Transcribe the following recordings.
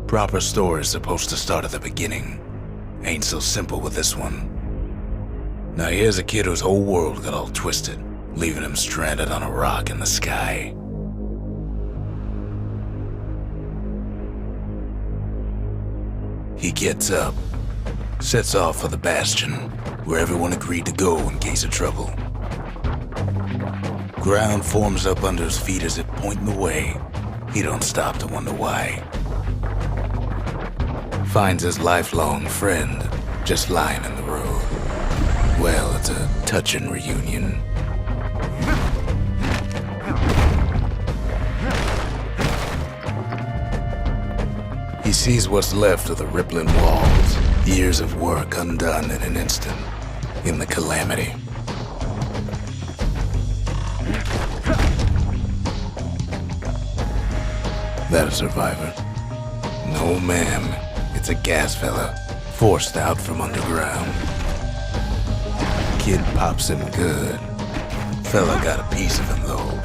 Proper story is supposed to start at the beginning. Ain't so simple with this one. Now here's a kid whose whole world got all twisted, leaving him stranded on a rock in the sky. He gets up, sets off for the Bastion, where everyone agreed to go in case of trouble. Ground forms up under his feet as if pointing the way. He don't stop to wonder why. Finds his lifelong friend just lying in the road. Well, it's a touching reunion. He sees what's left of the rippling walls, years of work undone in an instant, in the Calamity. That a survivor? No, ma'am. It's a gas fella, forced out from underground. Kid pops him good. Fella got a piece of him, though.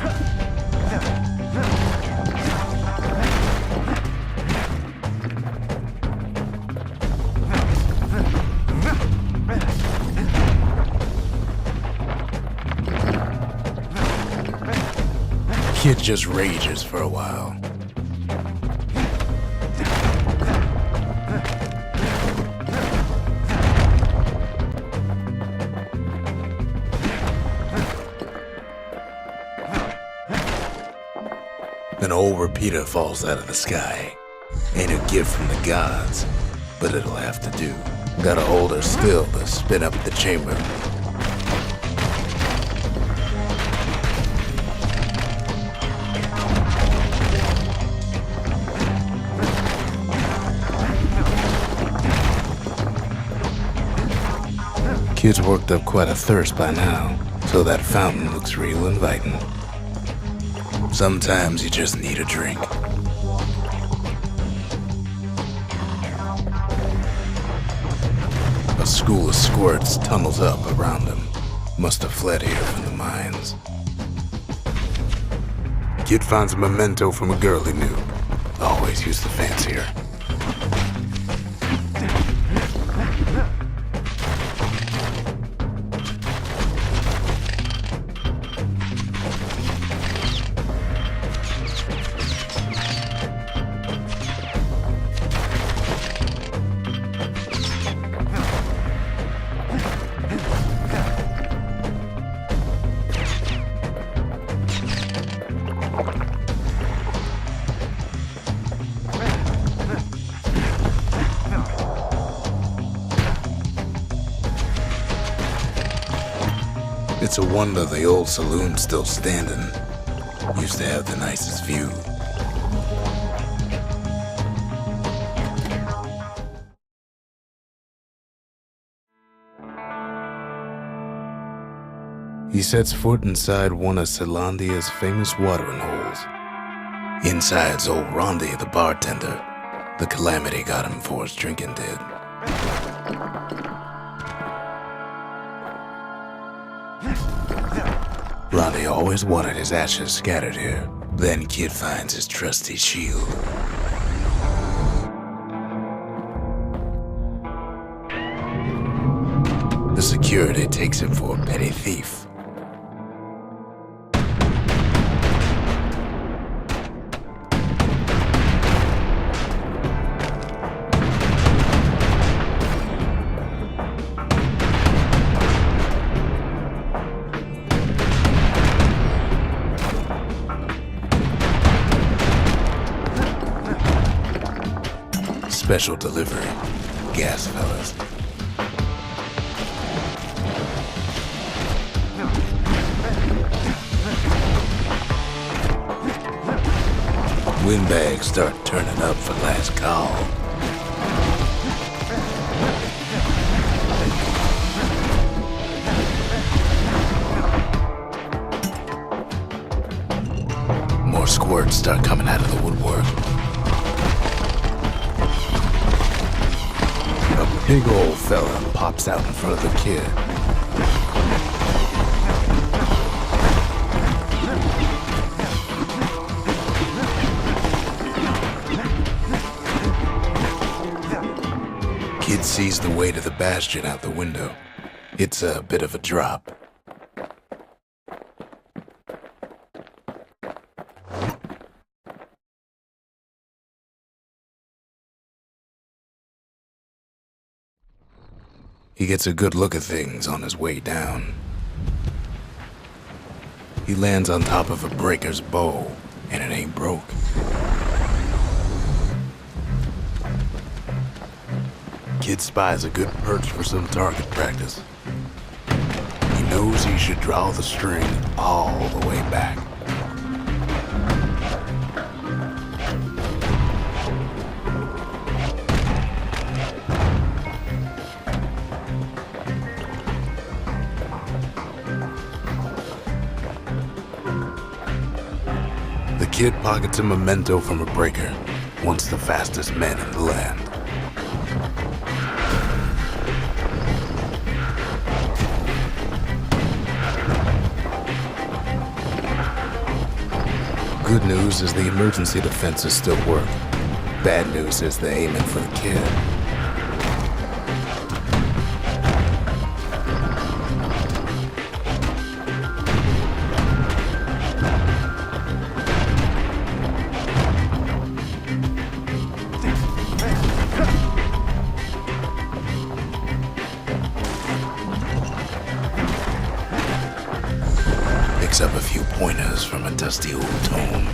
Kid just rages for a while. An old repeater falls out of the sky. Ain't a gift from the gods, but it'll have to do. Gotta hold her still to spin up the chamber. Kid's worked up quite a thirst by now, so that fountain looks real inviting. Sometimes you just need a drink. A school of squirts tunnels up around him. Must have fled here from the mines. Kid finds a memento from a girl he knew. Always used to fancy her. It's a wonder the old saloon's still standing. Used to have the nicest view. He sets foot inside one of Celandia's famous watering holes. Inside's old Rondi, the bartender. The Calamity got him before his drinking did. Rondi always wanted his ashes scattered here. Then Kid finds his trusty shield. The security takes him for a petty thief. Special delivery. Gas fellas. Windbags start turning up for last call. More squirts start coming out of the woodwork. A big old fella pops out in front of the kid. Kid sees the way to the bastion out the window. It's a bit of a drop. He gets a good look at things on his way down. He lands on top of a breaker's bow, and it ain't broke. Kid spies a good perch for some target practice. He knows he should draw the string all the way back. The kid pockets a memento from a breaker, once the fastest men in the land. Good news is the emergency defenses still work. Bad news is they're aiming for the kid. Picks up a few pointers from a dusty old tome.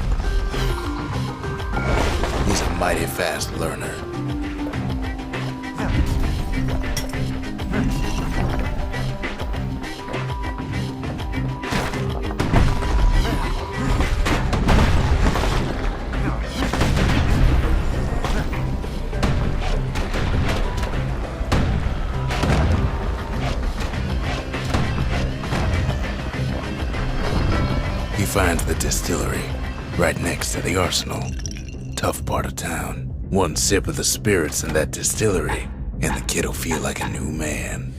He's a mighty fast learner. He finds the distillery, right next to the arsenal. Tough part of town. One sip of the spirits in that distillery, and the kid'll feel like a new man.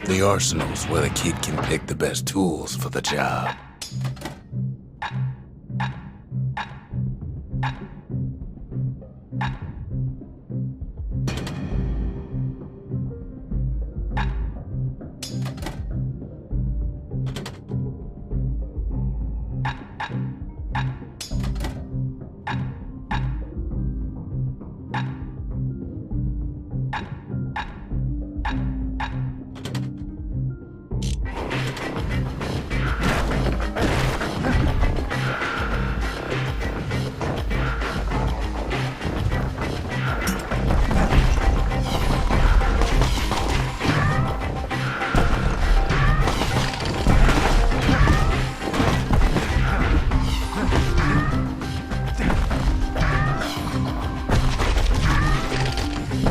The arsenal's where the kid can pick the best tools for the job.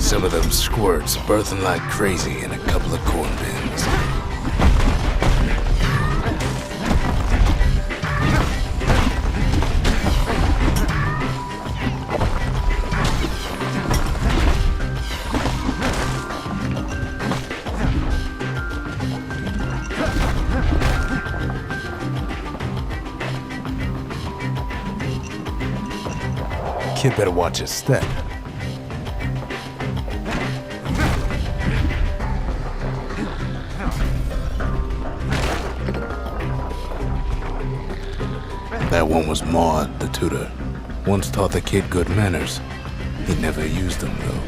Some of them squirts birthing like crazy in a couple of corn bins. Kid better watch his step. That one was Maud, the tutor. Once taught the kid good manners. He never used them, though.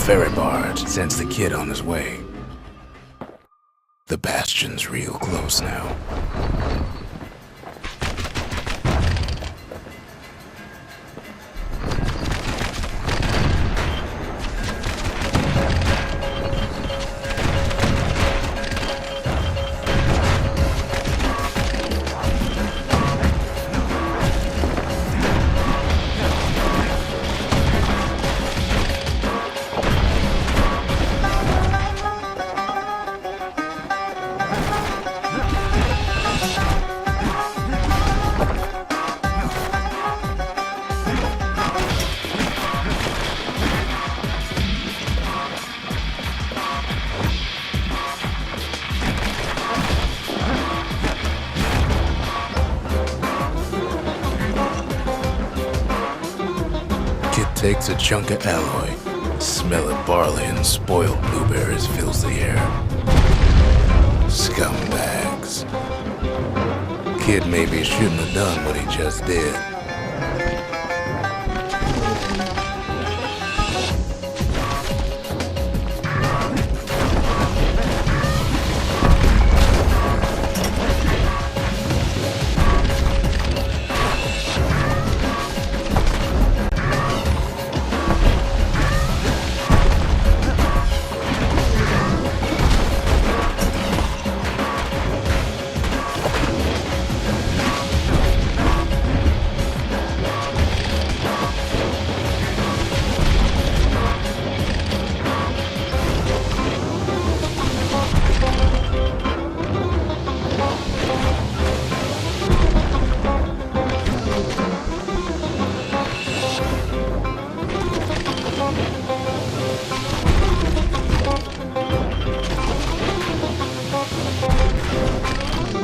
ferry barge sends the kid on his way. The bastion's real close now. Takes a chunk of alloy. Smell of barley and spoiled blueberries fills the air. Scumbags. Kid maybe shouldn't have done what he just did.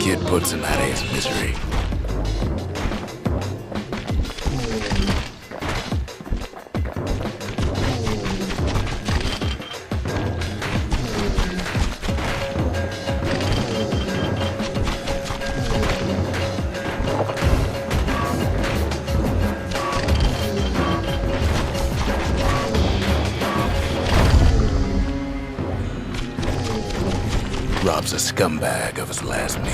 Kid puts him out of his misery. Robs a scumbag of his last meal.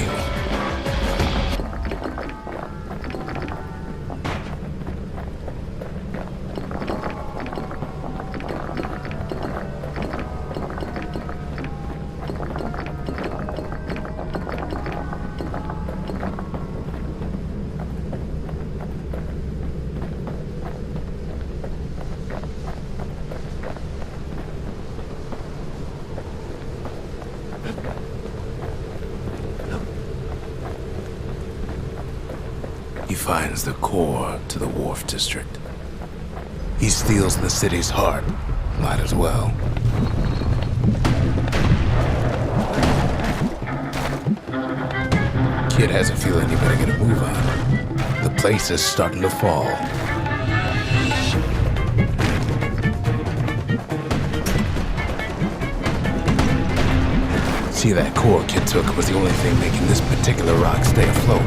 He finds the core to the Wharf District. He steals the city's heart. Might as well. Kid has a feeling he better get a move on. The place is starting to fall. See, that core Kid took was the only thing making this particular rock stay afloat.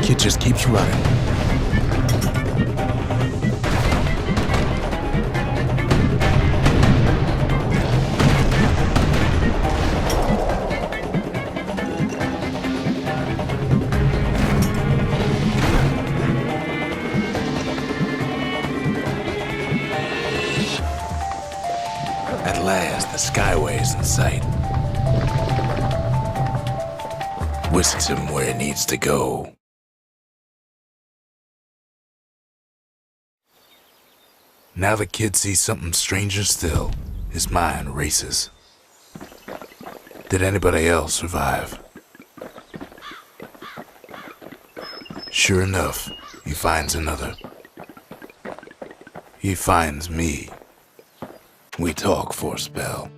Kid just keeps running. At last, the Skyway's in sight. Whisks him where he needs to go. Now the kid sees something stranger still. His mind races. Did anybody else survive? Sure enough, he finds another. He finds me. We talk for a spell.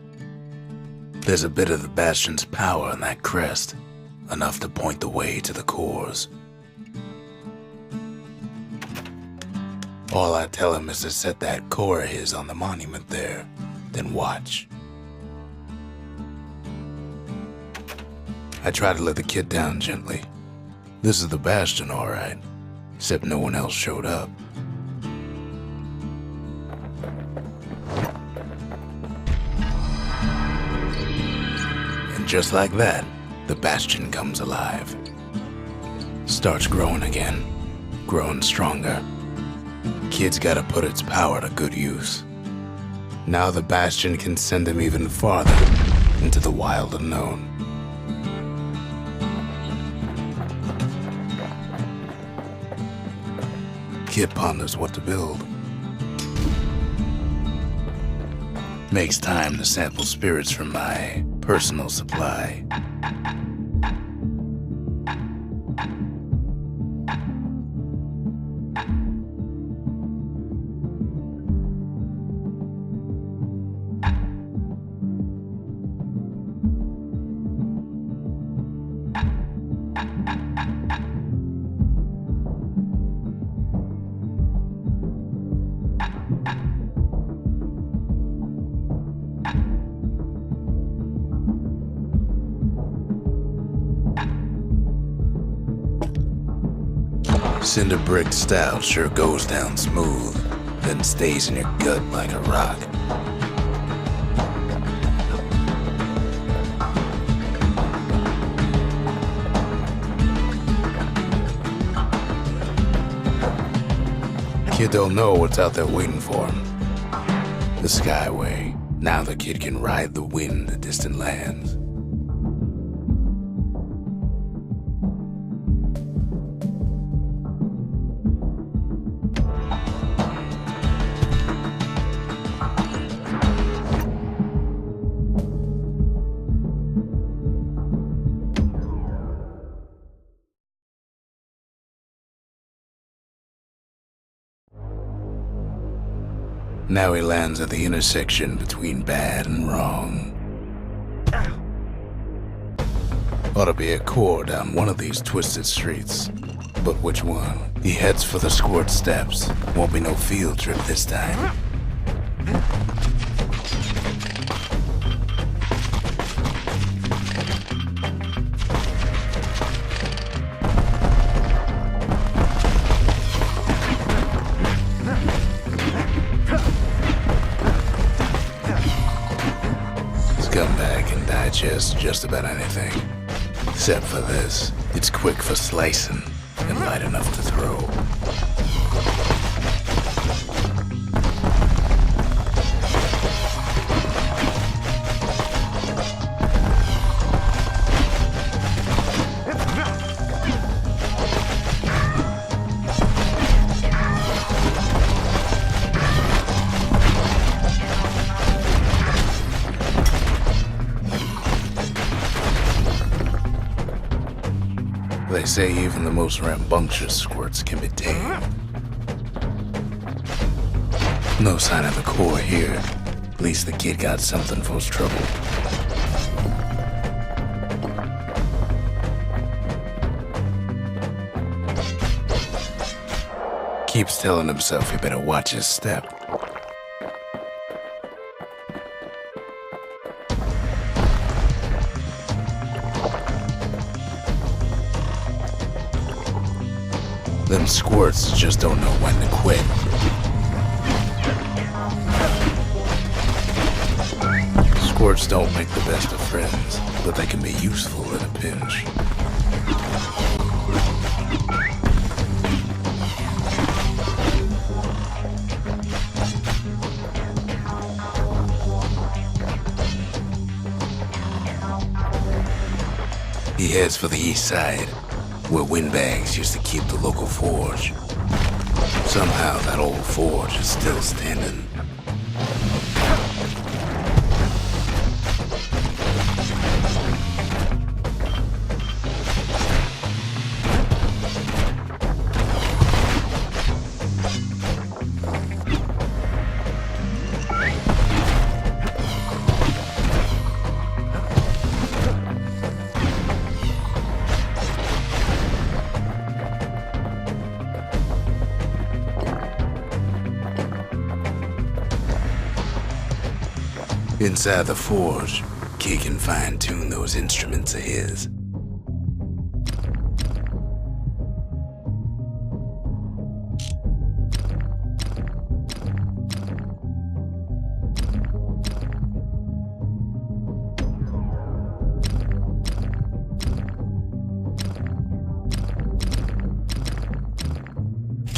There's a bit of the Bastion's power in that crest, enough to point the way to the cores. All I tell him is to set that core of his on the monument there, then watch. I try to let the kid down gently. This is the Bastion, all right, except no one else showed up. just like that, the Bastion comes alive. Starts growing again, growing stronger. Kid's gotta put its power to good use. Now the Bastion can send him even farther into the wild unknown. Kid ponders what to build. Makes time to sample spirits from my personal supply. Cinder brick stout sure goes down smooth, then stays in your gut like a rock. Kid don't know what's out there waiting for him. The Skyway. Now the kid can ride the wind to distant lands. Now he lands at the intersection between bad and wrong. Ought to be a core down one of these twisted streets. But which one? He heads for the Squirt Steps. Won't be no field trip this time. Scumbag can digest just about anything. Except for this. It's quick for slicing and light enough to throw. They say even the most rambunctious squirts can be tamed. No sign of the core here. At least the kid got something for his trouble. Keeps telling himself he better watch his step. Them squirts just don't know when to quit. Squirts don't make the best of friends, but they can be useful in a pinch. He heads for the east side, where windbags used to keep the local forge. Somehow that old forge is still standing. Inside the forge, Kid can fine-tune those instruments of his.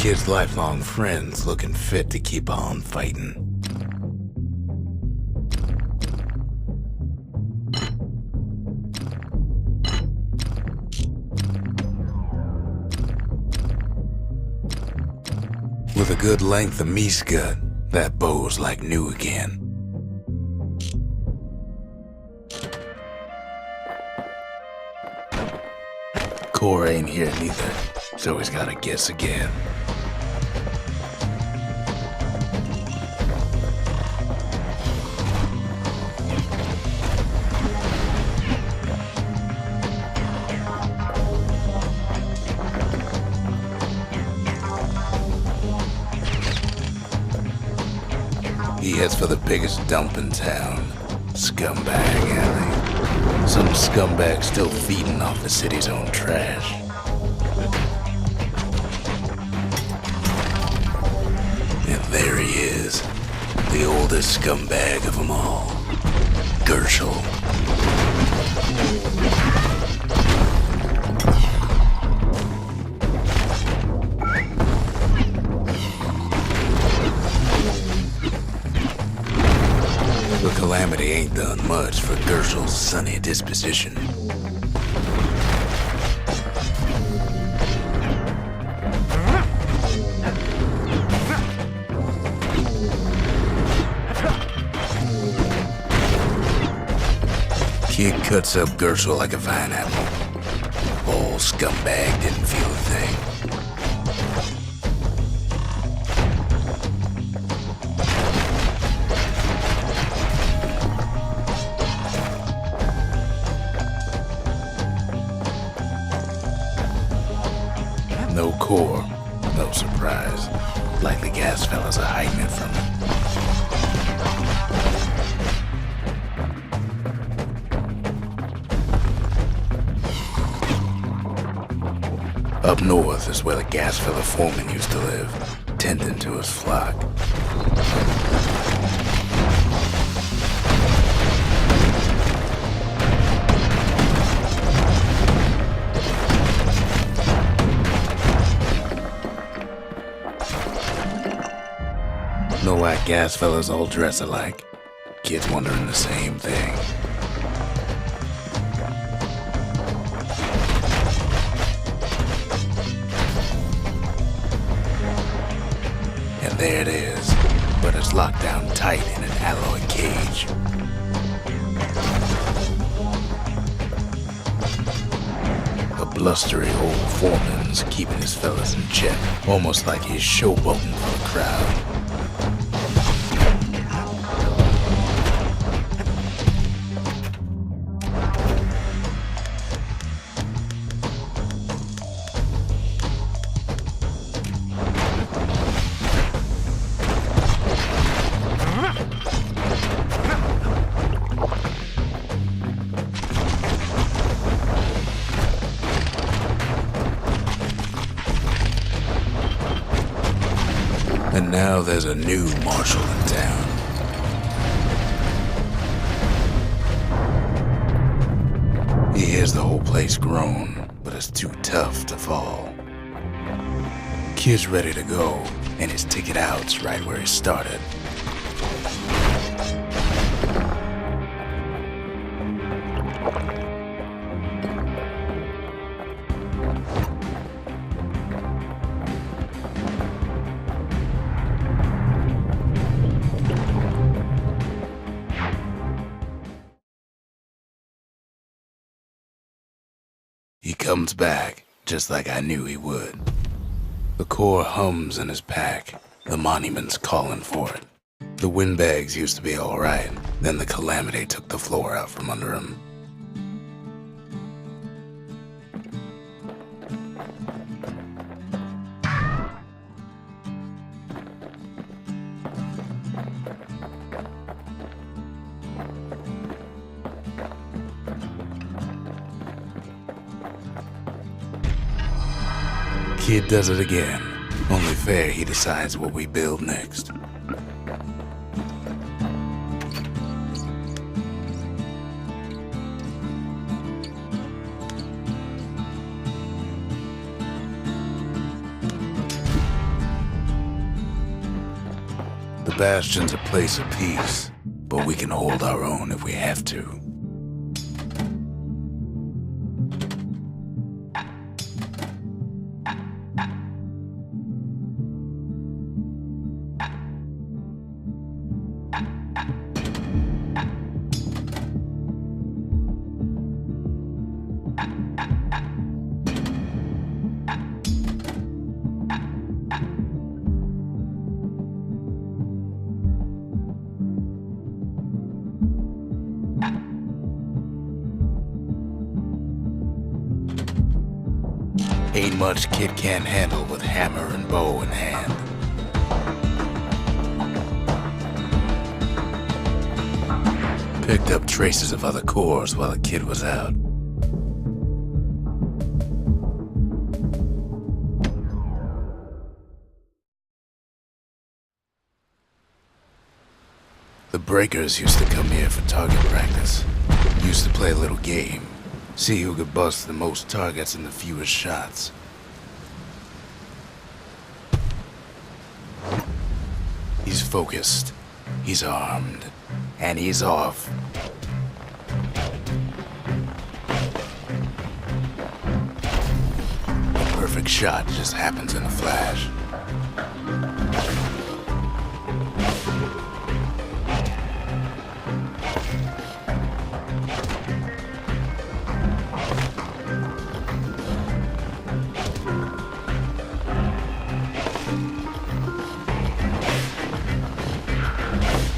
Kid's lifelong friends looking fit to keep on fighting. With a good length of meat gut, that bow's like new again. Core ain't here neither, so he's gotta guess again. He heads for the biggest dump in town, Scumbag Alley. Some scumbag still feeding off the city's own trash. And there he is, the oldest scumbag of them all, Gershel. The Calamity ain't done much for Gershel's sunny disposition. Kid cuts up Gershel like a vine apple. Old scumbag didn't feel a thing. No core, no surprise. Like the gas fellas are hiding it from him. Up north is where the gas fella foreman used to live, tending to his flock. Know why gas fellas all dress alike? Kids wondering the same thing. And there it is, but it's locked down tight in an alloy cage. A blustery old foreman's keeping his fellas in check, almost like he's showboating for the crowd. And now there's a new marshal in town. He hears the whole place groan, but it's too tough to fall. Kid's ready to go, and his ticket out's right where he started. He comes back, just like I knew he would. The core hums in his pack. The monument's calling for it. The windbags used to be alright, then the Calamity took the floor out from under him. Kid does it again. Only fair he decides what we build next. Bastion's a place of peace, but we can hold our own if we have to. Ain't much kid can't handle with hammer and bow in hand. Picked up traces of other cores while the kid was out. The breakers used to come here for target practice. Used to play a little game. See who could bust the most targets in the fewest shots. He's focused, he's armed, and he's off. The perfect shot just happens in a flash.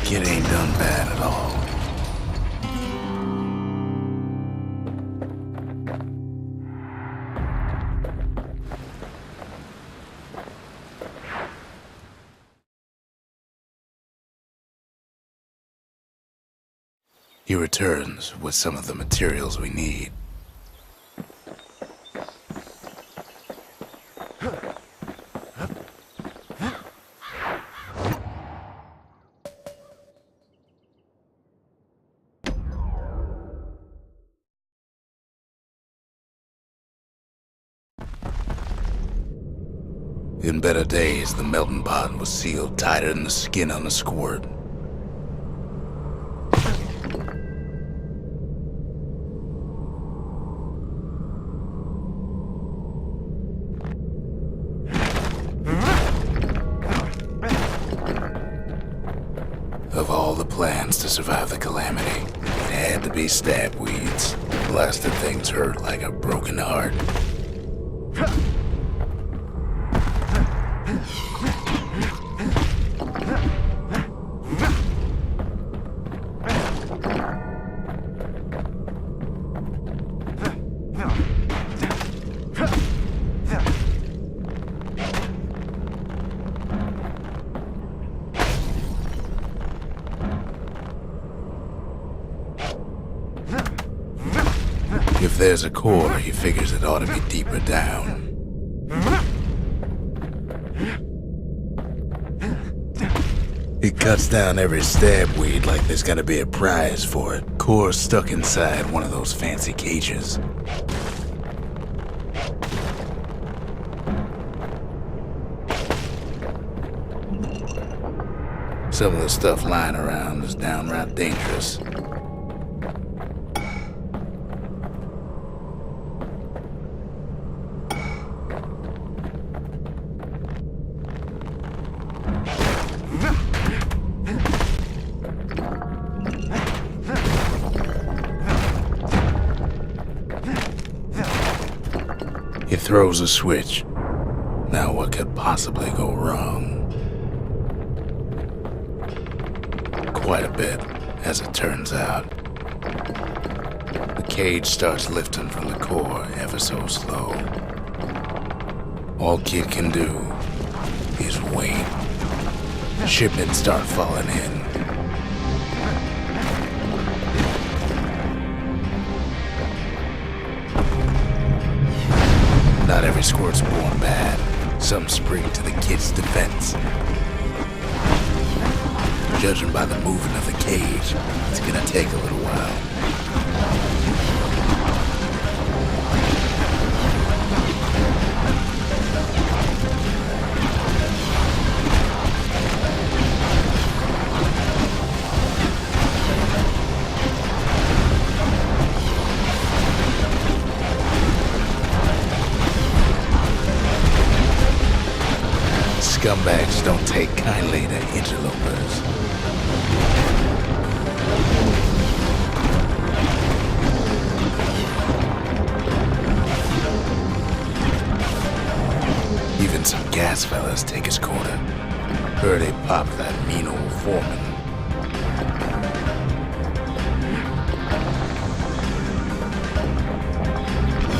Kid ain't done bad at all. He returns with some of the materials we need. In better days, the melting pot was sealed tighter than the skin on a squirt. Of all the plans to survive the calamity, it had to be stab weeds. Blasted things hurt like a broken heart. If there's a core, he figures it ought to be deeper down. He cuts down every stab weed like there's gonna be a prize for it. Core stuck inside one of those fancy cages. Some of the stuff lying around is downright dangerous. He throws a switch. Now what could possibly go wrong? Quite a bit, as it turns out. The cage starts lifting from the core ever so slow. All Kid can do is wait. Shipments start falling in. Not every squirt's born bad. Some spring to the kid's defense. Judging by the movement of the cage, it's gonna take a little while. Scumbags don't take kindly to interlopers. Even some gas fellas take his corner. Heard they popped that mean old foreman.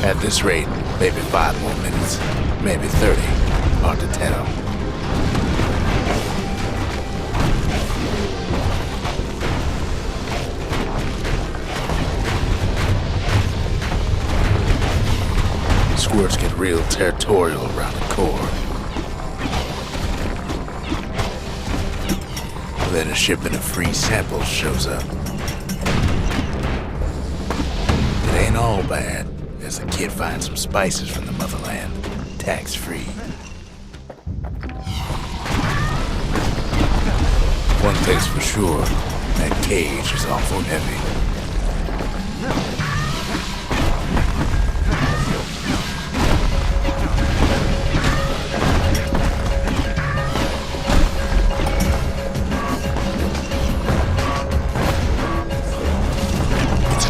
At this rate, maybe 5 more minutes, maybe 30. Hard to tell. Squirts get real territorial around the core. Then a shipment of free samples shows up. It ain't all bad, as the kid finds some spices from the motherland, tax-free. One thing's for sure, that cage is awful heavy.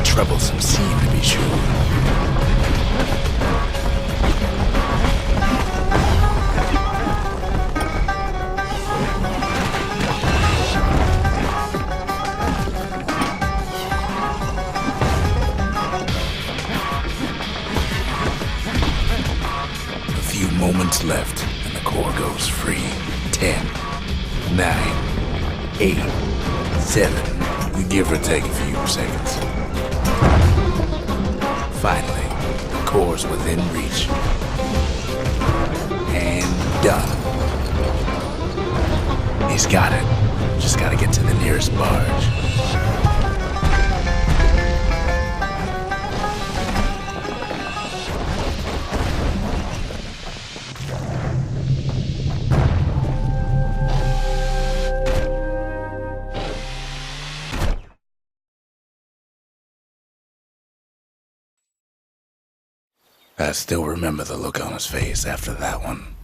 Troublesome scene, to be sure. A few moments left, and the core goes free. 10, 9, 8, 7. You give or take a few seconds. Finally, the core's within reach. And done. He's got it. Just gotta get to the nearest barge. I still remember the look on his face after that one.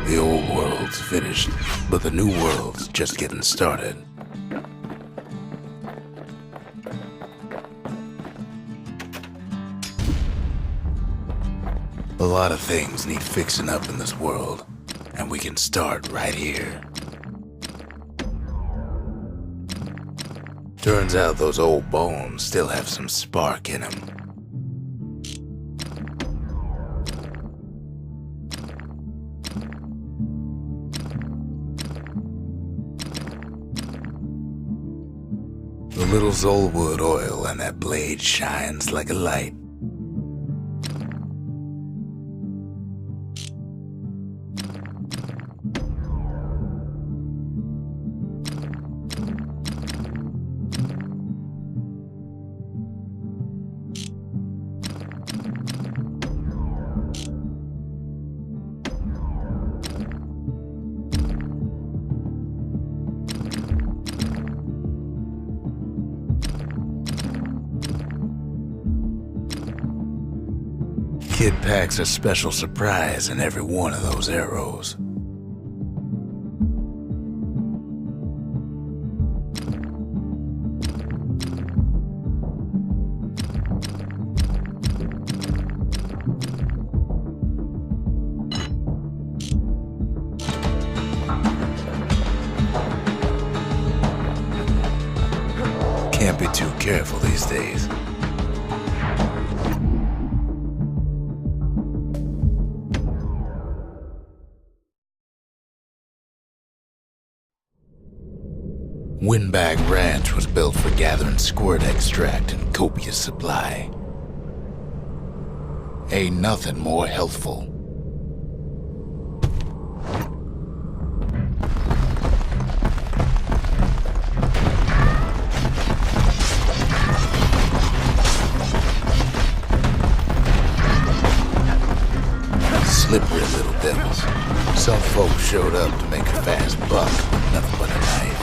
The old world's finished, but the new world's just getting started. A lot of things need fixing up in this world, and we can start right here. Turns out those old bones still have some spark in them. The little Zolwood oil and that blade shines like a light. Kid packs a special surprise in every one of those arrows. Can't be too careful these days. Windbag Ranch was built for gathering squirt extract in copious supply. Ain't nothing more healthful. Slippery little devils. Some folks showed up to make a fast buck, nothing but a knife.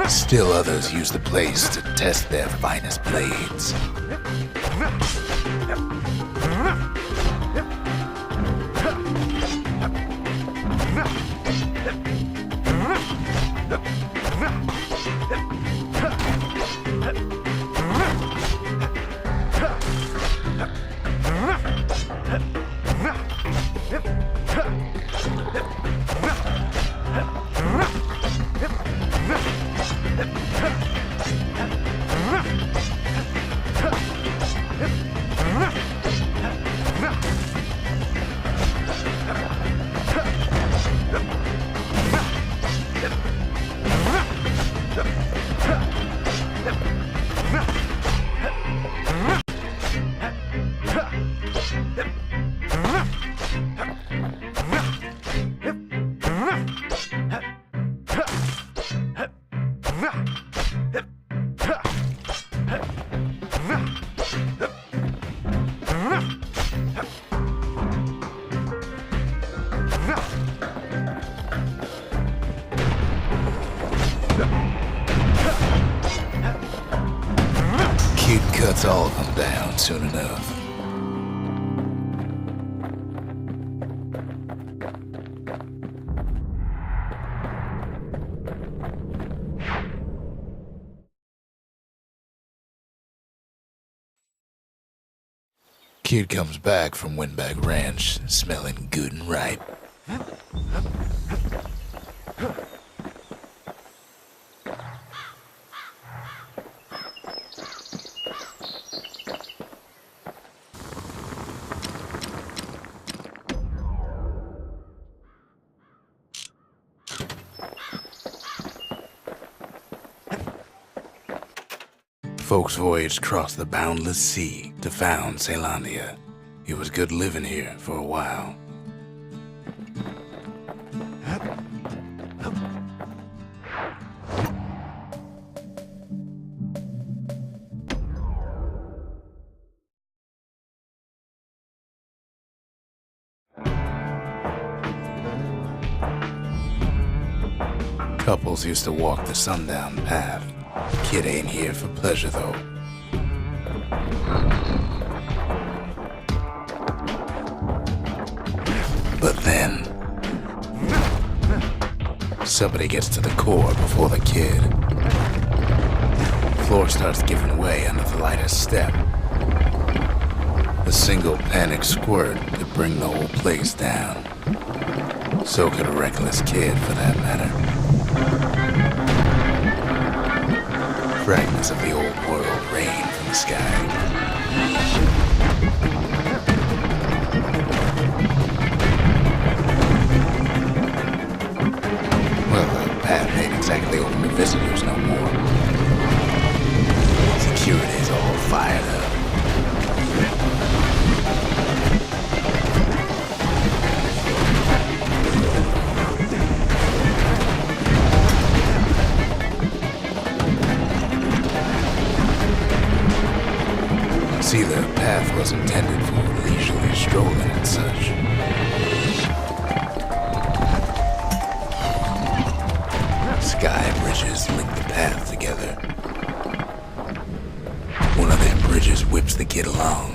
Still others use the place to test their finest blades. Kid cuts all of them down soon enough. Kid comes back from Windbag Ranch, smelling good and ripe. Folks voyaged across the boundless sea to found Caelondia. It was good living here for a while. Couples used to walk the sundown path. Kid ain't here for pleasure, though. But then, somebody gets to the core before the kid. Floor starts giving way under the lightest step. A single panic squirt could bring the whole place down. So could a reckless kid, for that matter. Fragments of the old world rain from the sky. Well, the path ain't exactly open to visitors no more. Security's all fired up. See, the path was intended for leisurely strolling and such. Sky bridges link the path together. One of them bridges whips the kid along.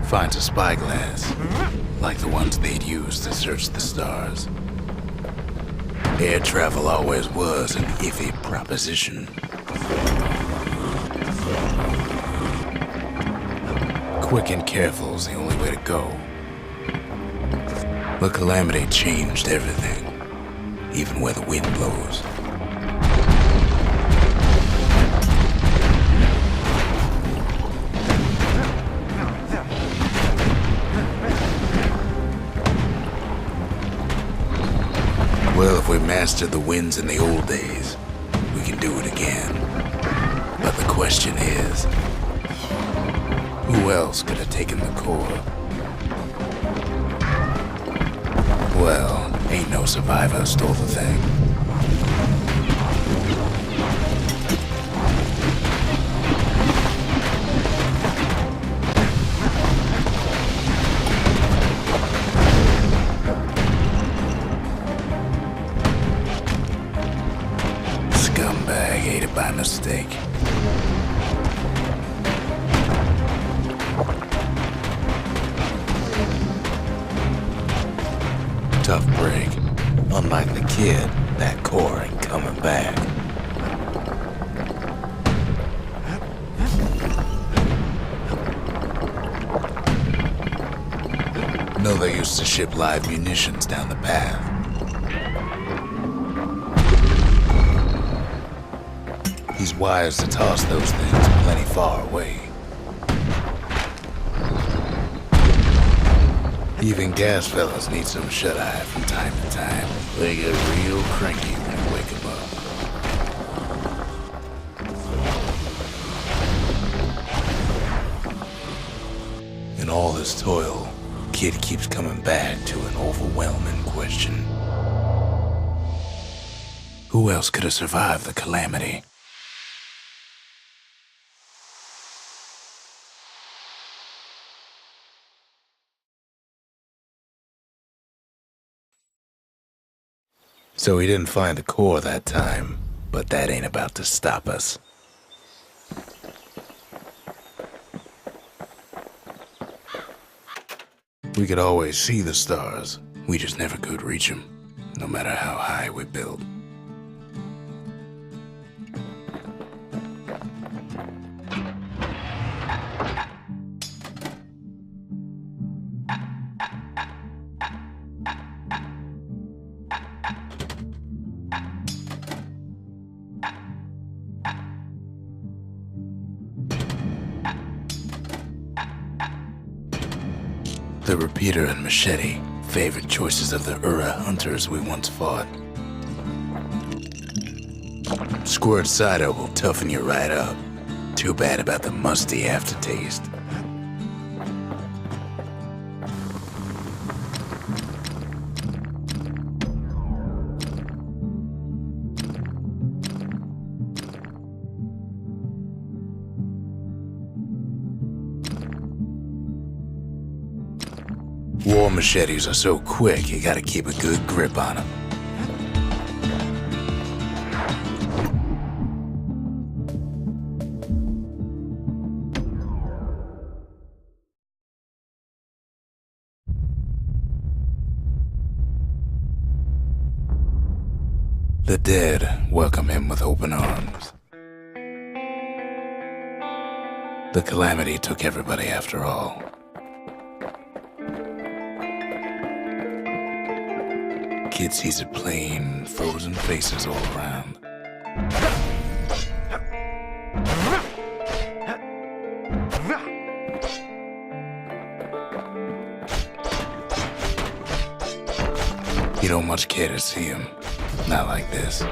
Finds a spyglass, like the ones they'd used to search the stars. Air travel always was an iffy proposition. Quick and careful's the only way to go. The calamity changed everything, even where the wind blows. Well, if we mastered the winds in the old days, we can do it again. But the question is, who else could have taken the core? Well, ain't no survivor stole the thing. tough break. Unlike the kid, that core ain't coming back. No, they used to ship live munitions down the path. These wires to toss those things plenty far away. Even gas fellas need some shut-eye from time to time. They get real cranky when you wake them up. In all this toil, Kid keeps coming back to an overwhelming question. Who else could have survived the calamity? So he didn't find the core that time, but that ain't about to stop us. We could always see the stars, we just never could reach them, no matter how high we built. The repeater and machete, favorite choices of the Ura hunters we once fought. Squirt cider will toughen you right up. Too bad about the musty aftertaste. War machetes are so quick, you gotta keep a good grip on them. The dead welcome him with open arms. The calamity took everybody after all. Kid sees it plain, frozen faces all around. You don't much care to see him, not like this.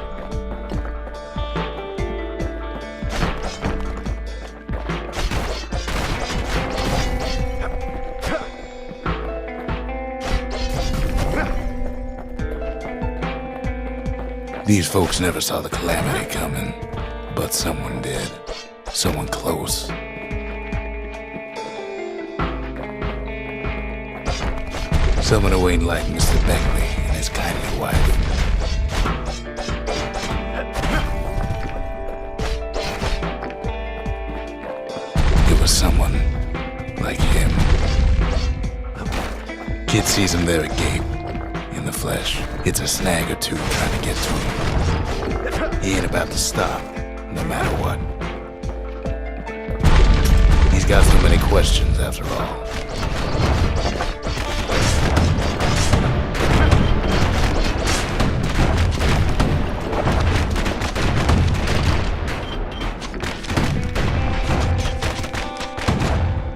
These folks never saw the calamity coming, but someone did. Someone close. Someone who ain't like Mr. Beckley and his kindly wife. It was someone like him. Kid sees him there agape. In the flesh, it's a snag or two trying to get to him. He ain't about to stop, no matter what. He's got so many questions after all.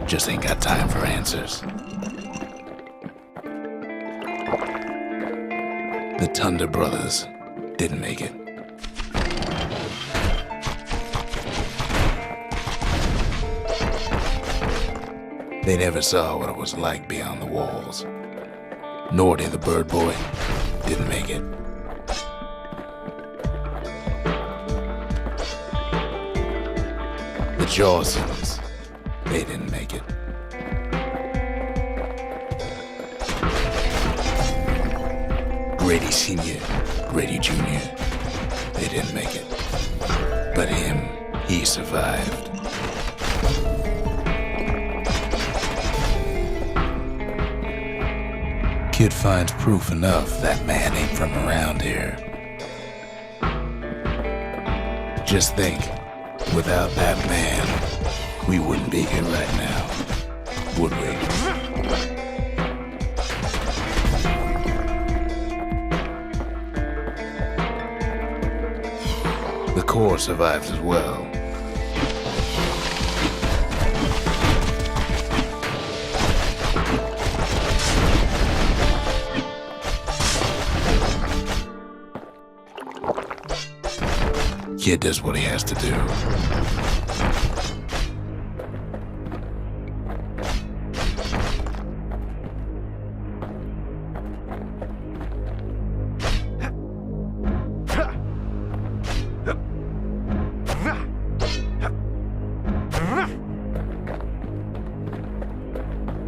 Just ain't got time for answers. The Thunder brothers didn't make it. They never saw what it was like beyond the walls. Nordy, the bird boy, didn't make it. The Jawsons, they didn't make it. Grady Sr., Grady Jr., they didn't make it. But him, he survived. Kid finds proof enough that man ain't from around here. Just think, without that man, we wouldn't be here right now, would we? The core survives as well. Kid does what he has to do.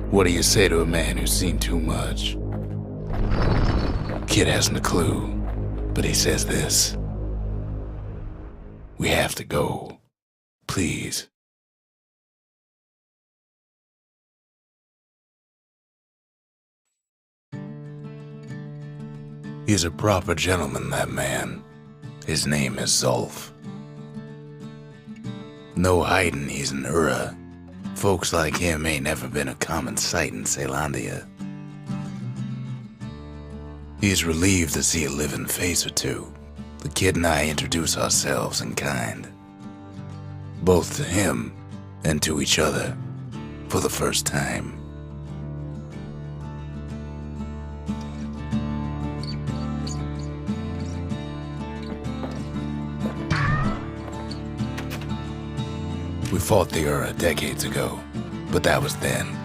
What do you say to a man who's seen too much? Kid hasn't a clue, but he says this. We have to go. Please. He's a proper gentleman, that man. His name is Zulf. No hiding he's an Ura. Folks like him ain't never been a common sight in Caelondia. He's relieved to see a living face or two. The kid and I introduce ourselves in kind, both to him and to each other, for the first time. We fought the Ura decades ago, but that was then.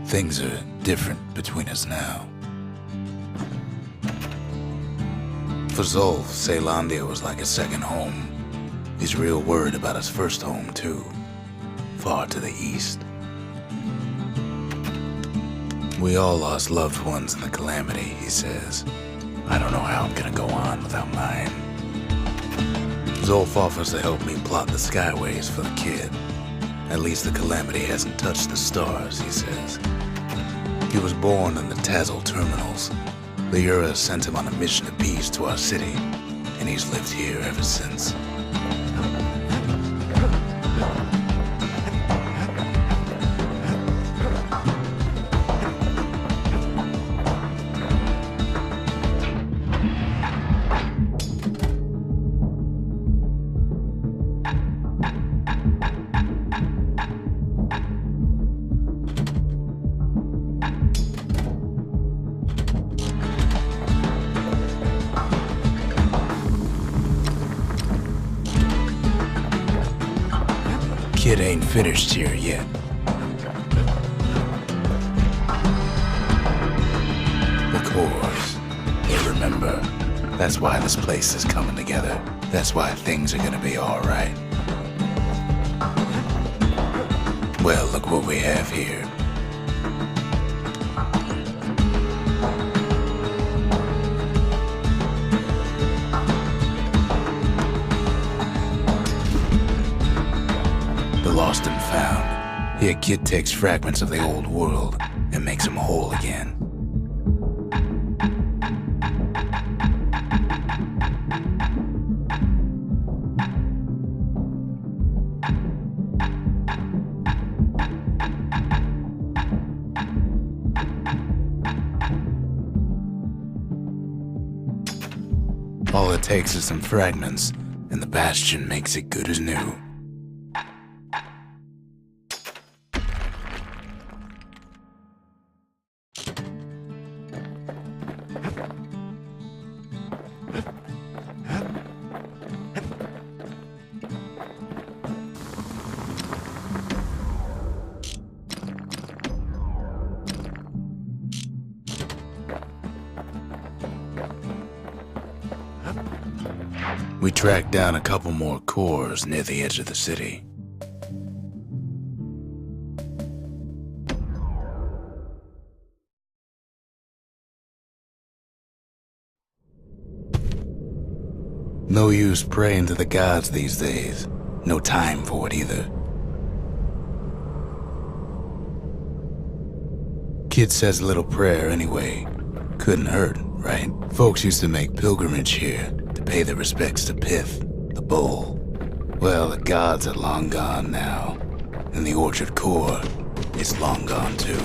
Things are different between us now. For Zulf, Caelondia was like a second home. He's real worried about his first home, too. Far to the east. We all lost loved ones in the calamity, he says. I don't know how I'm gonna go on without mine. Zulf offers to help me plot the skyways for the kid. At least the calamity hasn't touched the stars, he says. He was born in the Tazal terminals. The Ura sent him on a mission of peace to our city, and he's lived here ever since. Kid ain't finished here yet. The cores. You remember. That's why this place is coming together. That's why things are gonna be alright. Well, look what we have here. Lost and found. Here, Kid takes fragments of the old world and makes them whole again. All it takes is some fragments, and the Bastion makes it good as new. We tracked down a couple more cores near the edge of the city. No use praying to the gods these days. No time for it either. Kid says a little prayer anyway, Couldn't hurt, right? Folks used to make pilgrimage here to pay their respects to Pith, the bull. Well, the gods are long gone now, and the Orchard Core is long gone too.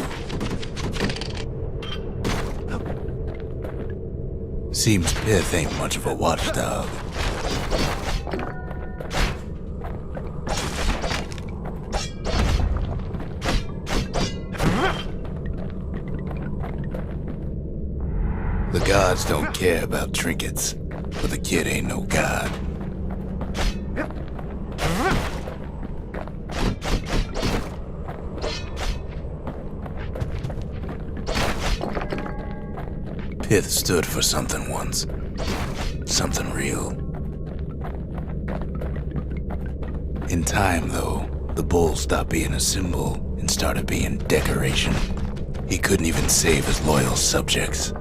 Seems Pith ain't much of a watchdog. The gods don't care about trinkets, but the kid ain't no god. Pith stood for something once. Something real. In time, though, the bull stopped being a symbol and started being decoration. He couldn't even save his loyal subjects.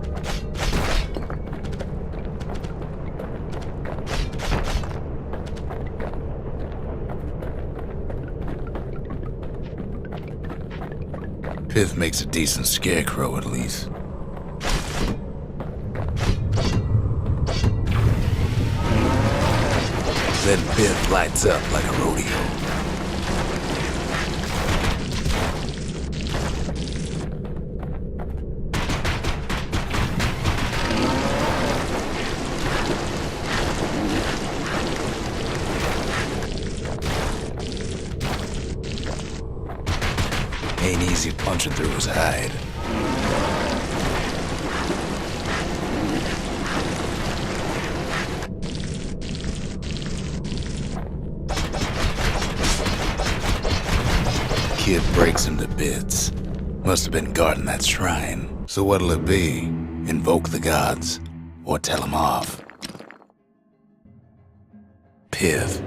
Pith makes a decent scarecrow, at least. Then Pith lights up like a rodeo. Ain't easy punching through his hide. Kid breaks him to bits. Must have been guarding that shrine. So what'll it be? Invoke the gods, or tell them off? Pith.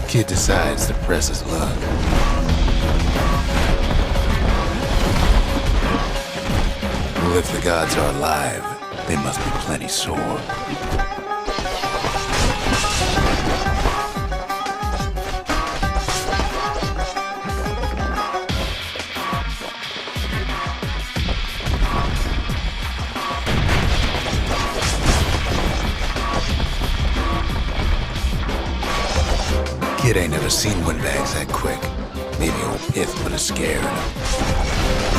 Kid decides to press his luck. Well, if the gods are alive, they must be plenty sore. Kid ain't never seen windbags that quick. Maybe old Pith put a scare in him.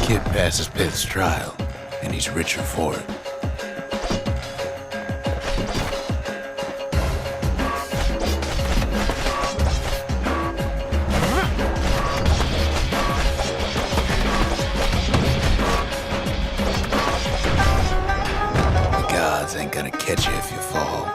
Kid passes Pith's trial, and he's richer for it. The gods ain't gonna catch you if you fall.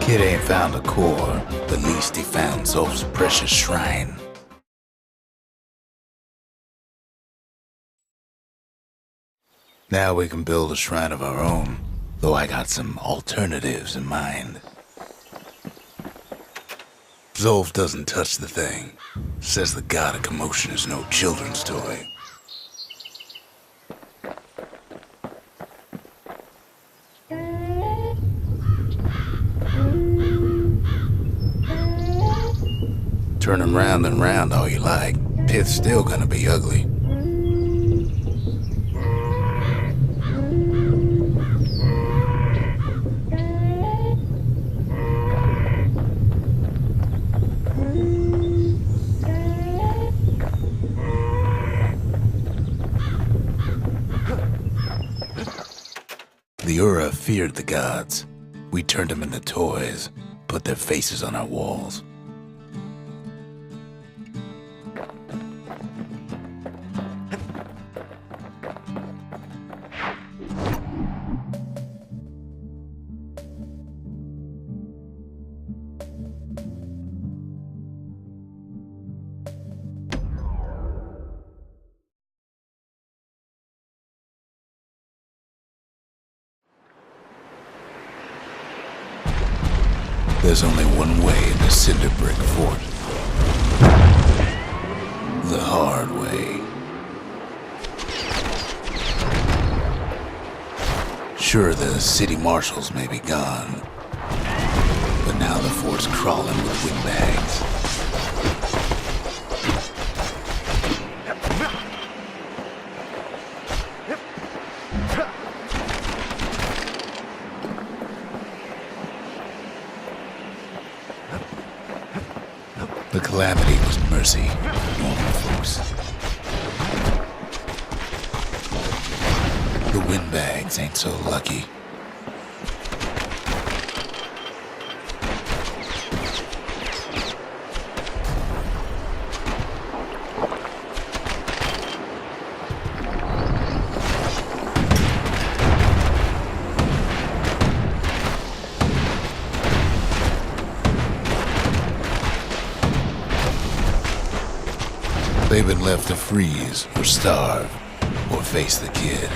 Kid ain't found a core, but at least he found Zulf's precious shrine. Now we can build a shrine of our own, though I got some alternatives in mind. Zolf doesn't touch the thing. Says the god of commotion is no children's toy. Turn him round and round all you like. Pith's still gonna be ugly. The Ura feared the gods. We turned them into toys, put their faces on our walls. There's only one way into Cinder Brick Fort. The hard way. Sure, the city marshals may be gone, but now the fort's crawling with windbags. The calamity was mercy, normal folks. The windbags ain't so lucky. They've been left to freeze or starve or face the kid.